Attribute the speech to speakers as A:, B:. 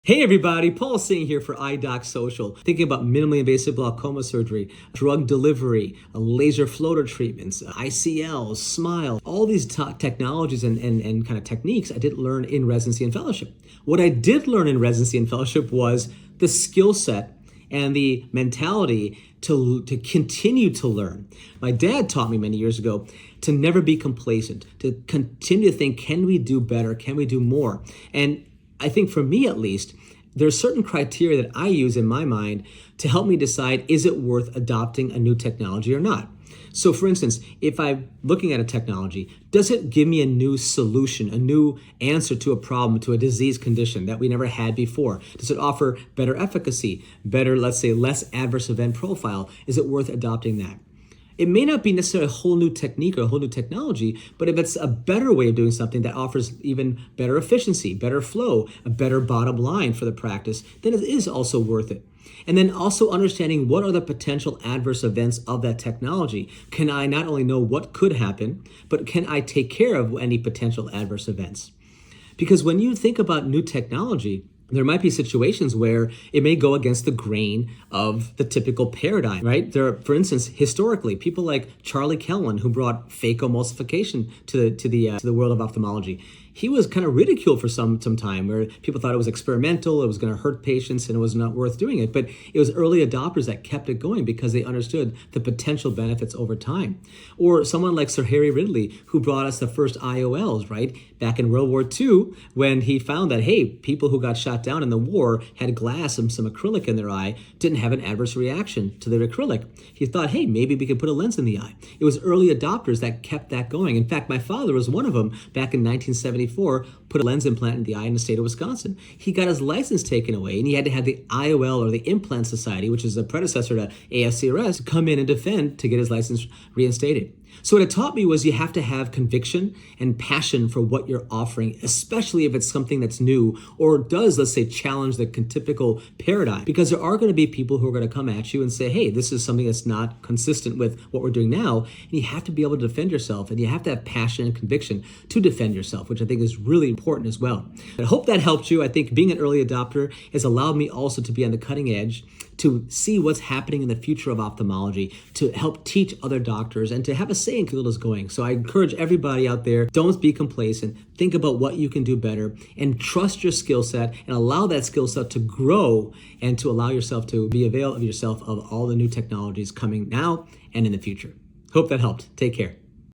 A: Hey everybody, Paul Singh here for iDoc Social. Thinking about minimally invasive glaucoma surgery, drug delivery, laser floater treatments, ICLs, SMILE, all these technologies and kind of techniques I didn't learn in residency and fellowship. What I did learn in residency and fellowship was the skill set and the mentality to continue to learn. My dad taught me many years ago to never be complacent, to continue to think, can we do better? Can we do more? And I think for me at least, there's certain criteria that I use in my mind to help me decide, is it worth adopting a new technology or not? So for instance, if I'm looking at a technology, does it give me a new solution, a new answer to a problem, to a disease condition that we never had before? Does it offer better efficacy, better, let's say, less adverse event profile? Is it worth adopting that? It may not be necessarily a whole new technique or a whole new technology, but if it's a better way of doing something that offers even better efficiency, better flow, a better bottom line for the practice, then it is also worth it. And then also understanding what are the potential adverse events of that technology. Can I not only know what could happen, but can I take care of any potential adverse events? Because when you think about new technology, there might be situations where it may go against the grain of the typical paradigm, right? There are, for instance, historically, people like Charlie Kellen, who brought phacoemulsification to the world of ophthalmology. He was kind of ridiculed for some time, where people thought it was experimental, it was going to hurt patients, and it was not worth doing it. But it was early adopters that kept it going because they understood the potential benefits over time. Or someone like Sir Harry Ridley, who brought us the first IOLs, right? Back in World War II, when he found that, hey, people who got shot down in the war had glass and some acrylic in their eye, didn't have an adverse reaction to the acrylic. He thought, hey, maybe we could put a lens in the eye. It was early adopters that kept that going. In fact, my father was one of them back in 1974, put a lens implant in the eye in the state of Wisconsin. He got his license taken away, and he had to have the IOL, or the Implant Society, which is the predecessor to ASCRS, come in and defend to get his license reinstated. So what it taught me was you have to have conviction and passion for what you're offering, especially if it's something that's new or does, let's say, challenge the typical paradigm. Because there are going to be people who are going to come at you and say, hey, this is something that's not consistent with what we're doing now. And you have to be able to defend yourself, and you have to have passion and conviction to defend yourself, which I think is really important as well. I hope that helped you. I think being an early adopter has allowed me also to be on the cutting edge, to see what's happening in the future of ophthalmology, to help teach other doctors, and to have a say in field is going. So I encourage everybody out there, don't be complacent. Think about what you can do better and trust your skill set and allow that skill set to grow and to allow yourself to be avail of yourself of all the new technologies coming now and in the future. Hope that helped. Take care.